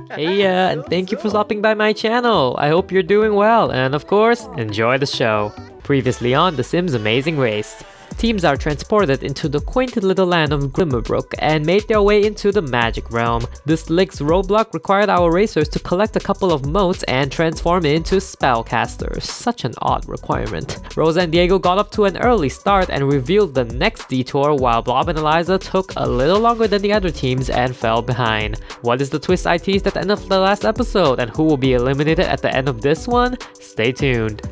Hey, and thank you for stopping by my channel. I hope you're doing well, and of course, enjoy the show. Previously on The Sims Amazing Race, teams are transported into the quaint little land of Glimmerbrook and made their way into the magic realm. This Lick's roadblock required our racers to collect a couple of motes and transform into spellcasters. Such an odd requirement. Rosa and Diego got up to an early start and revealed the next detour, while Blob and Eliza took a little longer than the other teams and fell behind. What is the twist I teased at the end of the last episode, and who will be eliminated at the end of this one? Stay tuned.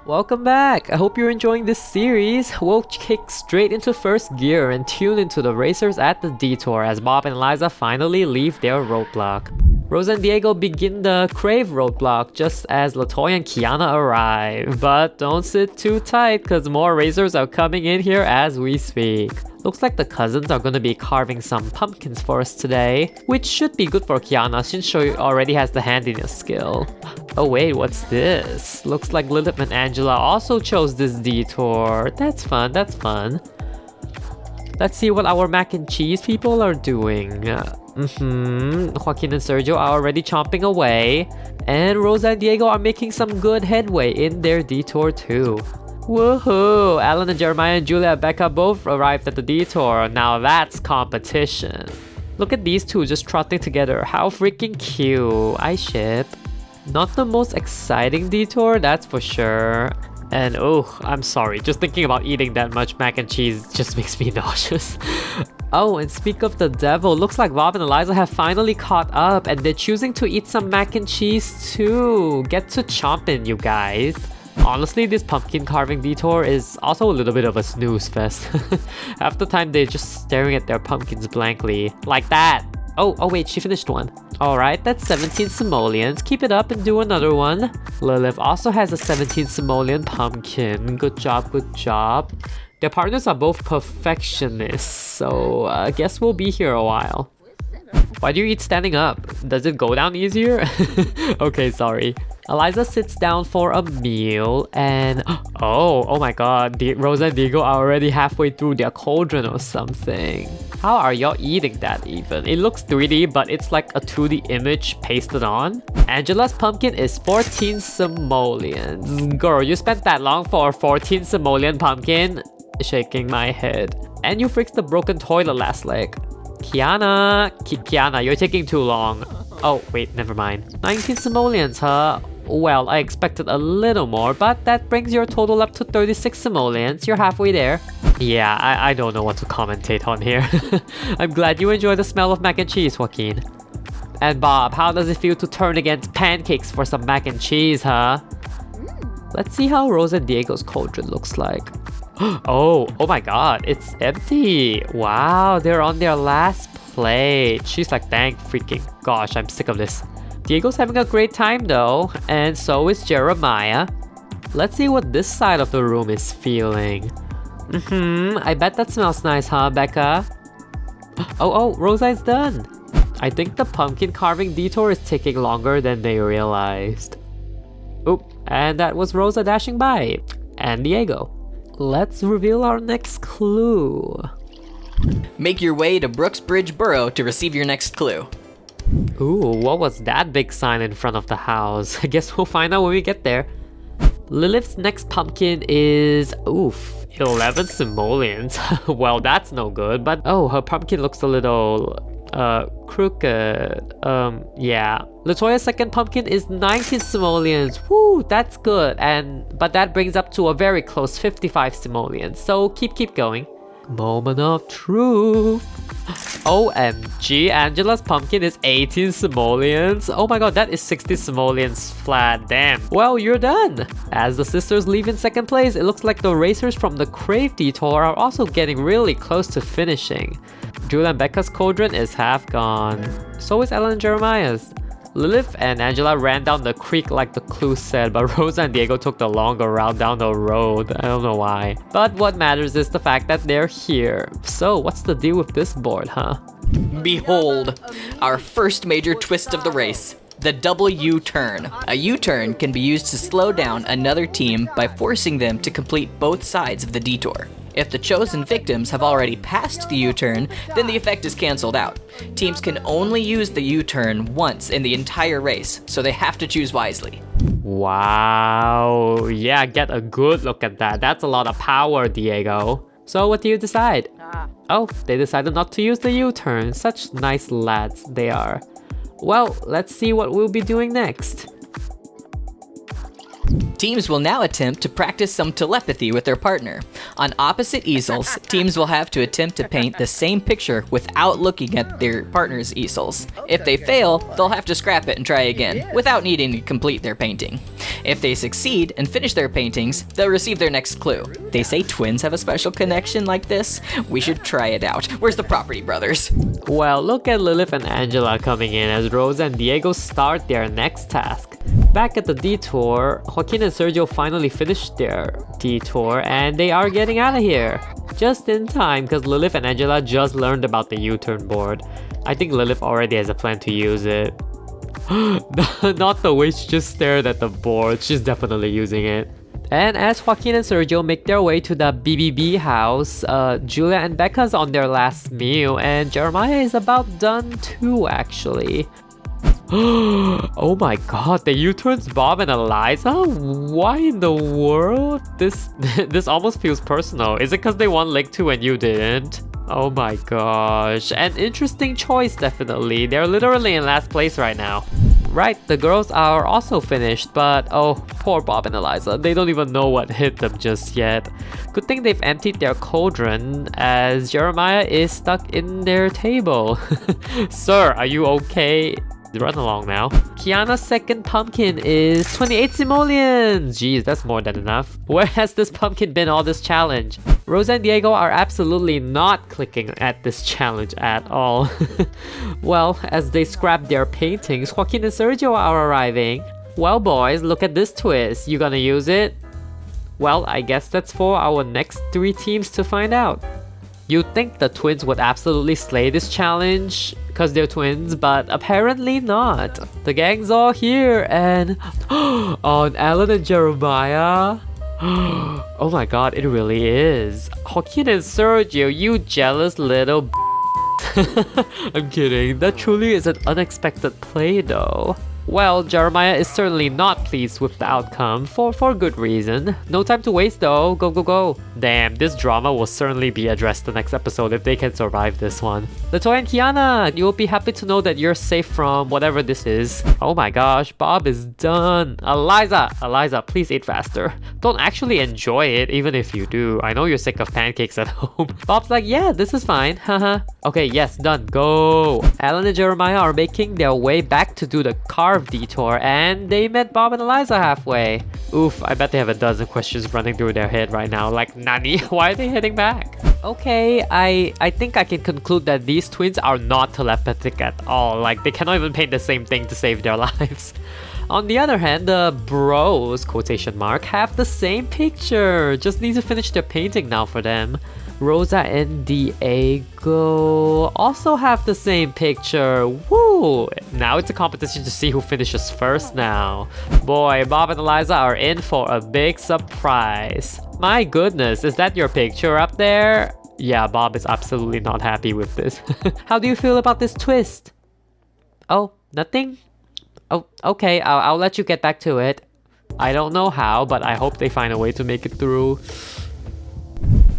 Welcome back! I hope you're enjoying this series. We'll kick straight into first gear and tune into the racers at the detour as Bob and Eliza finally leave their roadblock. Rosa and Diego begin the Crave roadblock just as Latoya and Kiana arrive. But don't sit too tight cause more racers are coming in here as we speak. Looks like the cousins are gonna be carving some pumpkins for us today, which should be good for Kiana since she already has the handiness skill. Oh wait, what's this? Looks like Lilith and Angela also chose this detour. That's fun, that's fun. Let's see what our mac and cheese people are doing. Joaquin and Sergio are already chomping away, and Rosa and Diego are making some good headway in their detour too. Woohoo! Alan and Jeremiah and Julia and Becca both arrived at the detour. Now that's competition. Look at these two just trotting together. How freaking cute. I ship. Not the most exciting detour, that's for sure. And oh, I'm sorry, just thinking about eating that much mac and cheese just makes me nauseous. Oh, and speak of the devil, looks like Bob and Eliza have finally caught up and they're choosing to eat some mac and cheese too. Get to chomping, you guys. Honestly, this pumpkin carving detour is also a little bit of a snooze fest. Half the time they're just staring at their pumpkins blankly. Like that! Oh wait, she finished one. Alright, that's 17 simoleons. Keep it up and do another one. Lilith also has a 17 simoleon pumpkin. Good job, good job. Their partners are both perfectionists, so I guess we'll be here a while. Why do you eat standing up? Does it go down easier? Okay, sorry. Eliza sits down for a meal and oh my god, Rosa and Diego are already halfway through their cauldron or something. How are y'all eating that even? It looks 3D, but it's like a 2D image pasted on. Angela's pumpkin is 14 simoleons. Girl, you spent that long for a 14 simoleon pumpkin? Shaking my head. And you fixed the broken toilet last leg. Kiana, you're taking too long. Oh, wait, never mind. 19 simoleons, huh? Well, I expected a little more, but that brings your total up to 36 simoleons. You're halfway there. Yeah, I don't know what to commentate on here. I'm glad you enjoy the smell of mac and cheese, Joaquin. And Bob, how does it feel to turn against pancakes for some mac and cheese, huh? Let's see how Rosa and Diego's cauldron looks like. Oh my god, it's empty. Wow, they're on their last plate. She's like, thank freaking gosh, I'm sick of this. Diego's having a great time though, and so is Jeremiah. Let's see what this side of the room is feeling. I bet that smells nice, huh, Becca? Oh, Rosa is done. I think the pumpkin carving detour is taking longer than they realized. Oop, and that was Rosa dashing by. And Diego. Let's reveal our next clue. Make your way to Brooksbridge Borough to receive your next clue. Ooh, what was that big sign in front of the house? I guess we'll find out when we get there. Lilith's next pumpkin is, 11 simoleons. Well, that's no good, but oh, her pumpkin looks a little, crooked. Yeah. Latoya's second pumpkin is 19 simoleons. Woo, that's good. But that brings up to a very close 55 simoleons. So keep going. Moment of truth. OMG, Angela's pumpkin is 18 simoleons. Oh my god, that is 60 simoleons flat. Damn. Well, you're done. As the sisters leave in second place, it looks like the racers from the Crave Detour are also getting really close to finishing. Julia and Becca's cauldron is half gone. So is Ellen and Jeremiah's. Lilith and Angela ran down the creek like the clue said, but Rosa and Diego took the longer route down the road. I don't know why. But what matters is the fact that they're here. So what's the deal with this board, huh? Behold, our first major twist of the race. The double U-turn. A U-turn can be used to slow down another team by forcing them to complete both sides of the detour. If the chosen victims have already passed the U-turn, then the effect is cancelled out. Teams can only use the U-turn once in the entire race, so they have to choose wisely. Wow, yeah, get a good look at that. That's a lot of power, Diego. So what do you decide? Oh, they decided not to use the U-turn. Such nice lads they are. Well, let's see what we'll be doing next. Teams will now attempt to practice some telepathy with their partner. On opposite easels, teams will have to attempt to paint the same picture without looking at their partner's easels. If they fail, they'll have to scrap it and try again, without needing to complete their painting. If they succeed and finish their paintings, they'll receive their next clue. They say twins have a special connection like this. We should try it out. Where's the property brothers? Well, look at Lilith and Angela coming in as Rosa and Diego start their next task. Back at the detour, Joaquin and Sergio finally finished their detour and they are getting out of here. Just in time because Lilith and Angela just learned about the U-turn board. I think Lilith already has a plan to use it. Not the way she just stared at the board, she's definitely using it. And as Joaquin and Sergio make their way to the BBB house, Julia and Becca's on their last meal and Jeremiah is about done too actually. Oh my god, the U-turns Bob and Eliza? Why in the world? This almost feels personal. Is it because they won Leg 2 and you didn't? Oh my gosh. An interesting choice definitely. They're literally in last place right now. Right, the girls are also finished, but oh, poor Bob and Eliza. They don't even know what hit them just yet. Good thing they've emptied their cauldron as Jeremiah is stuck in their table. Sir, are you okay? Run along now. Kiana's second pumpkin is 28 simoleons! Jeez, that's more than enough. Where has this pumpkin been all this challenge? Rosa and Diego are absolutely not clicking at this challenge at all. Well, as they scrap their paintings, Joaquin and Sergio are arriving. Well boys, look at this twist. You gonna use it? Well, I guess that's for our next 3 teams to find out. You'd think the twins would absolutely slay this challenge because they're twins, but apparently not. The gang's all here and on Alan and Jeremiah. Oh my god, it really is. Joaquin and Sergio, you jealous little I'm kidding, that truly is an unexpected play though. Well, Jeremiah is certainly not pleased with the outcome for good reason. No time to waste though, go go go. Damn, this drama will certainly be addressed the next episode if they can survive this one. Latoya and Kiana, you will be happy to know that you're safe from whatever this is. Oh my gosh, Bob is done. Eliza, please eat faster. Don't actually enjoy it even if you do. I know you're sick of pancakes at home. Bob's like, yeah, this is fine, haha. Okay, yes, done, go. Alan and Jeremiah are making their way back to do the carve detour and they met Bob and Eliza halfway. Oof, I bet they have a dozen questions running through their head right now like, Nani, why are they heading back? Okay, I think I can conclude that these twins are not telepathic at all. Like, they cannot even paint the same thing to save their lives. On the other hand, the bros, quotation mark, have the same picture. Just need to finish their painting now for them. Rosa and Diego also have the same picture. Woo! Now it's a competition to see who finishes first now. Boy, Bob and Eliza are in for a big surprise. My goodness, is that your picture up there? Yeah, Bob is absolutely not happy with this. How do you feel about this twist? Oh, nothing? Oh, okay, I'll let you get back to it. I don't know how, but I hope they find a way to make it through.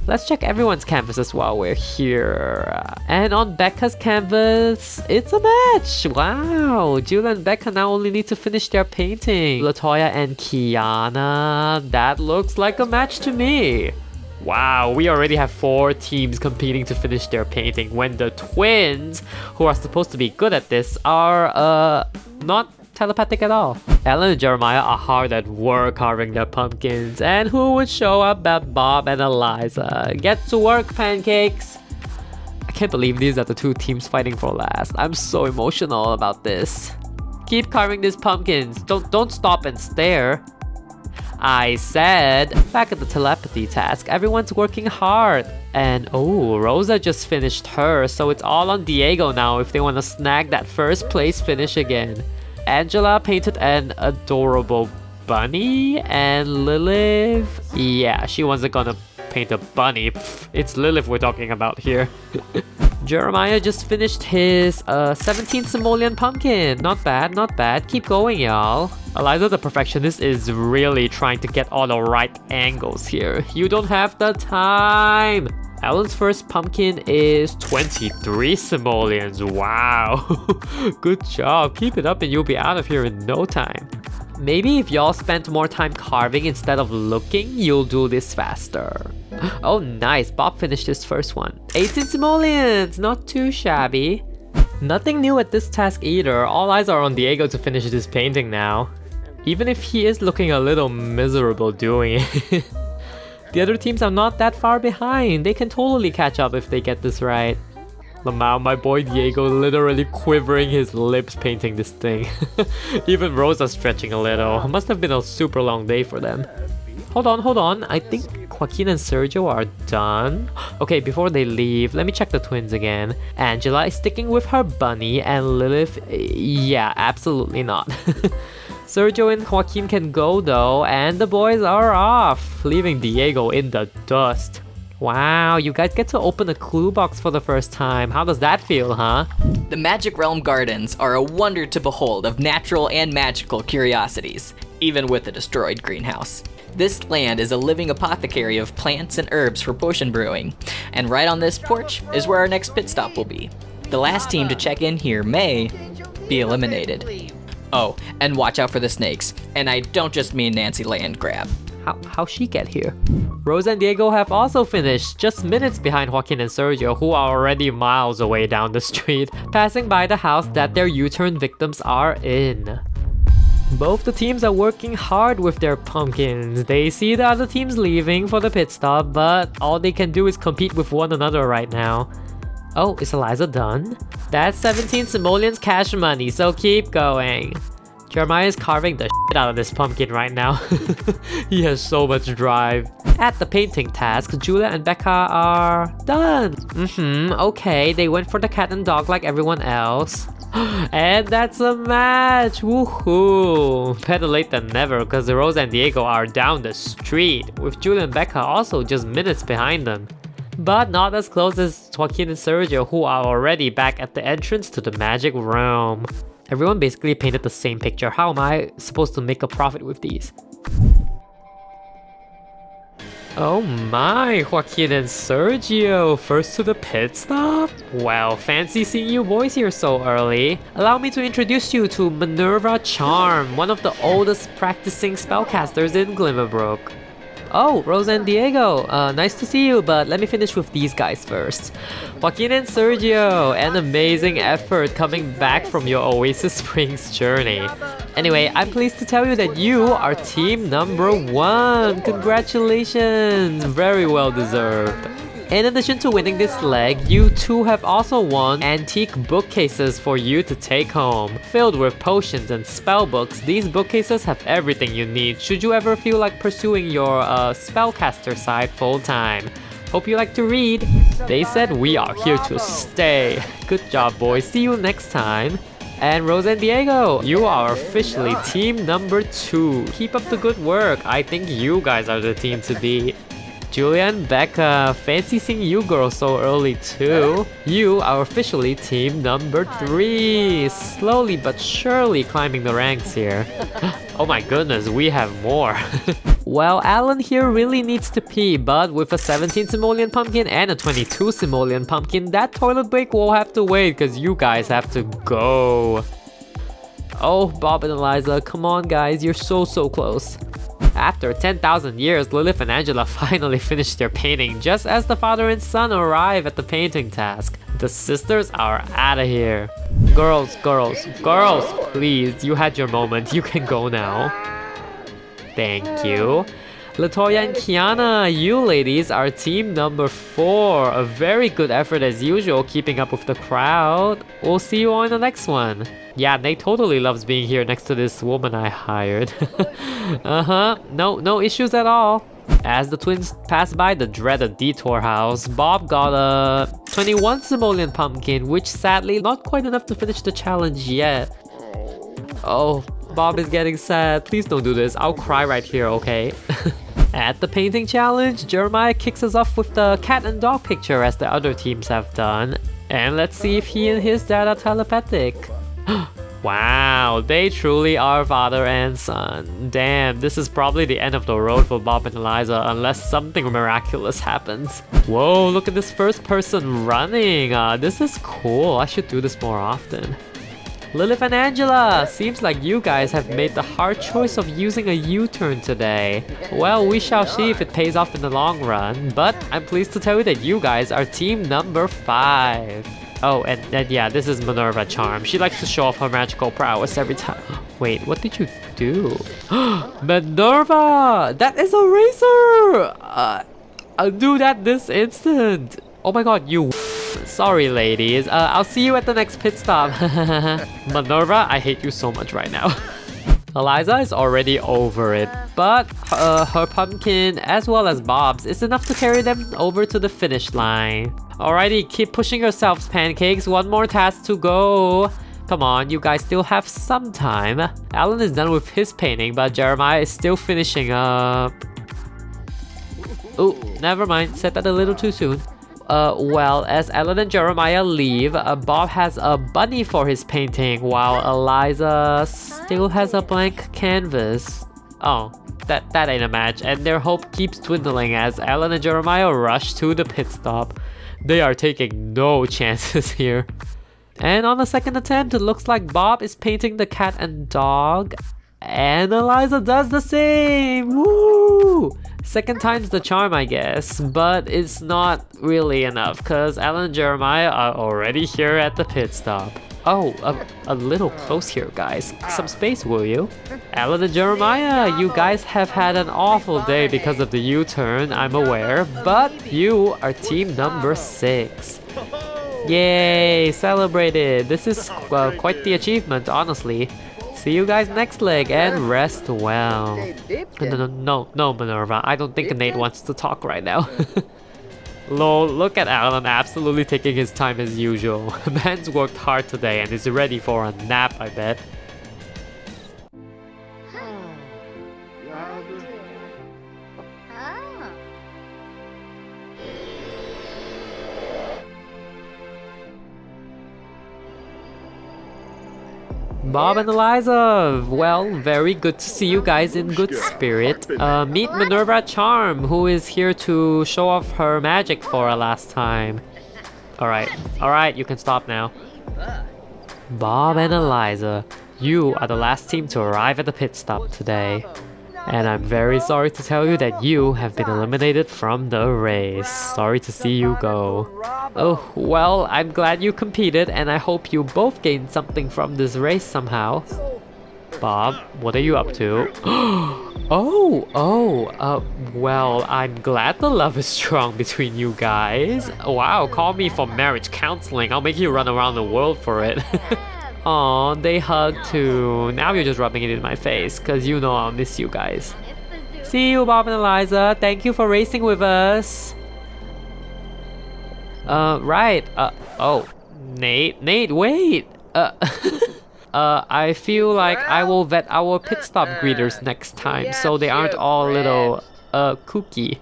Let's check everyone's canvases while we're here. And on Becca's canvas, it's a match! Wow! Julia and Becca now only need to finish their painting. Latoya and Kiana, that looks like a match to me. Wow, we already have 4 teams competing to finish their painting when the twins, who are supposed to be good at this, are not telepathic at all. Ellen and Jeremiah are hard at work carving their pumpkins, and who would show up but Bob and Eliza. Get to work, pancakes! I can't believe these are the two teams fighting for last. I'm so emotional about this. Keep carving these pumpkins. Don't stop and stare. I said. Back at the telepathy task, everyone's working hard. And oh, Rosa just finished hers, so it's all on Diego now if they want to snag that first place finish again. Angela painted an adorable bunny, and Lilith, yeah, she wasn't gonna paint a bunny. Pff, it's Lilith we're talking about here. Jeremiah just finished his 17 simoleon pumpkin. Not bad, not bad. Keep going, y'all. Eliza the perfectionist is really trying to get all the right angles here. You don't have the time. Alan's first pumpkin is 23 simoleons. Wow. Good job. Keep it up and you'll be out of here in no time. Maybe if y'all spent more time carving instead of looking, you'll do this faster. Oh nice, Bob finished his first one. 18 simoleons, not too shabby. Nothing new at this task either. All eyes are on Diego to finish this painting now. Even if he is looking a little miserable doing it. The other teams are not that far behind. They can totally catch up if they get this right. Lamau, my boy Diego, literally quivering his lips painting this thing. Even Rosa stretching a little. Must have been a super long day for them. Hold on. I think Joaquin and Sergio are done. Okay, before they leave, let me check the twins again. Angela is sticking with her bunny, and Lilith, yeah, absolutely not. Sergio and Joaquin can go though, and the boys are off, leaving Diego in the dust. Wow, you guys get to open a clue box for the first time. How does that feel, huh? The Magic Realm Gardens are a wonder to behold of natural and magical curiosities, even with a destroyed greenhouse. This land is a living apothecary of plants and herbs for potion brewing, and right on this porch is where our next pit stop will be. The last team to check in here may be eliminated. Oh, and watch out for the snakes, and I don't just mean Nancy Landgrab. How'd she get here? Rosa and Diego have also finished, just minutes behind Joaquin and Sergio, who are already miles away down the street, passing by the house that their U-turn victims are in. Both the teams are working hard with their pumpkins. They see the other teams leaving for the pit stop, but all they can do is compete with one another right now. Oh, is Eliza done? That's 17 simoleons cash money, so keep going. Jeremiah is carving the shit out of this pumpkin right now. He has so much drive. At the painting task, Julia and Becca are done. Okay, they went for the cat and dog like everyone else. And that's a match! Woohoo! Better late than never, because Rosa and Diego are down the street, with Julia and Becca also just minutes behind them. But not as close as Joaquin and Sergio, who are already back at the entrance to the magic realm. Everyone basically painted the same picture. How am I supposed to make a profit with these? Oh my, Joaquin and Sergio, first to the pit stop? Well, fancy seeing you boys here so early. Allow me to introduce you to Minerva Charm, one of the oldest practicing spellcasters in Glimmerbrook. Oh, Rosa and Diego, nice to see you, but let me finish with these guys first. Joaquin and Sergio, an amazing effort coming back from your Oasis Springs journey. Anyway, I'm pleased to tell you that you are team number 1. Congratulations, very well deserved. In addition to winning this leg, you two have also won antique bookcases for you to take home. Filled with potions and spell books, these bookcases have everything you need should you ever feel like pursuing your spellcaster side full time. Hope you like to read. They said we are here to stay. Good job, boys. See you next time. And Rosa and Diego, you are officially team number 2. Keep up the good work. I think you guys are the team to beat. Julia and Becca, fancy seeing you girls so early too. You are officially team number 3. Slowly but surely climbing the ranks here. Oh my goodness, we have more. Well, Alan here really needs to pee, but with a 17 simoleon pumpkin and a 22 simoleon pumpkin, that toilet break will have to wait because you guys have to go. Oh, Bob and Eliza, come on guys, you're so close. After 10,000 years, Lilith and Angela finally finished their painting just as the father and son arrive at the painting task. The sisters are out of here. Girls, please, you had your moment. You can go now. Thank you. Latoya and Kiana, you ladies are team number 4. A very good effort as usual, keeping up with the crowd. We'll see you all in the next one. Yeah, Nate totally loves being here next to this woman I hired. No issues at all. As the twins pass by the dreaded detour house, Bob got a 21 simoleon pumpkin, which sadly not quite enough to finish the challenge yet. Oh, Bob is getting sad. Please don't do this. I'll cry right here, okay? At the painting challenge, Jeremiah kicks us off with the cat and dog picture as the other teams have done. And let's see if he and his dad are telepathic. Wow, they truly are father and son. Damn, this is probably the end of the road for Bob and Eliza unless something miraculous happens. Whoa, look at this first person running. This is cool. I should do this more often. Lilith and Angela, seems like you guys have made the hard choice of using a U-turn today. Well, we shall see if it pays off in the long run, but I'm pleased to tell you that you guys are team number 5. Oh, and yeah, this is Minerva Charm. She likes to show off her magical prowess every time. Wait, what did you do? Minerva! That is a racer! I'll do that this instant. Oh my god, you sorry ladies. I'll see you at the next pit stop. Minerva, I hate you so much right now. Eliza is already over it, but her pumpkin as well as Bob's is enough to carry them over to the finish line. Alrighty, keep pushing yourselves, pancakes. One more task to go. Come on, you guys still have some time. Alan is done with his painting, but Jeremiah is still finishing up. Oh, never mind, said that a little too soon. Well, as Alan and Jeremiah leave, Bob has a bunny for his painting, while Eliza still has a blank canvas. Oh, that ain't a match, and their hope keeps dwindling as Alan and Jeremiah rush to the pit stop. They are taking no chances here. And on the second attempt, it looks like Bob is painting the cat and dog, and Eliza does the same! Woo! Second time's the charm, I guess, but it's not really enough because Alan and Jeremiah are already here at the pit stop. Oh, a little close here, guys. Some space, will you? Alan and Jeremiah, you guys have had an awful day because of the U-turn, I'm aware, but you are team number 6. Yay, celebrated. This is quite the achievement, honestly. See you guys next leg and rest well. No, Minerva. I don't think Nate wants to talk right now. Lol, look at Alan absolutely taking his time as usual. Man's worked hard today and is ready for a nap, I bet. Bob and Eliza, well, very good to see you guys in good spirit. Meet Minerva Charm, who is here to show off her magic for a last time. Alright, you can stop now. Bob and Eliza, you are the last team to arrive at the pit stop today. And I'm very sorry to tell you that you have been eliminated from the race. Sorry to see you go. Oh, well, I'm glad you competed and I hope you both gained something from this race somehow. Bob, what are you up to? Well, I'm glad the love is strong between you guys. Wow, call me for marriage counseling. I'll make you run around the world for it. Aw, they hug too. Now you're just rubbing it in my face, cause you know I'll miss you guys. See you, Bob and Eliza. Thank you for racing with us. Nate, wait. I feel like I will vet our pit stop greeters next time, so they aren't all a little, kooky.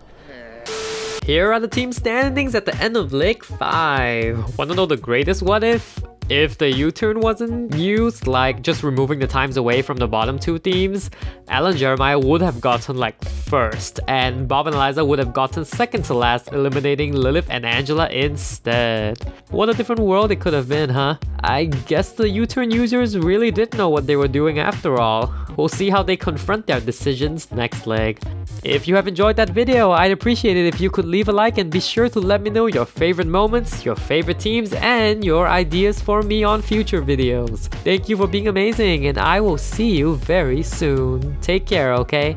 Here are the team standings at the end of Leg 5. Wanna know the greatest what if? If the U-turn wasn't used, like just removing the times away from the bottom 2 teams, Alan and Jeremiah would have gotten like first, and Bob and Eliza would have gotten second to last, eliminating Lilith and Angela instead. What a different world it could have been, huh? I guess the U-turn users really did know what they were doing after all. We'll see how they confront their decisions next leg. If you have enjoyed that video, I'd appreciate it if you could leave a like and be sure to let me know your favorite moments, your favorite teams, and your ideas for me on future videos. Thank you for being amazing, and I will see you very soon. Take care, okay?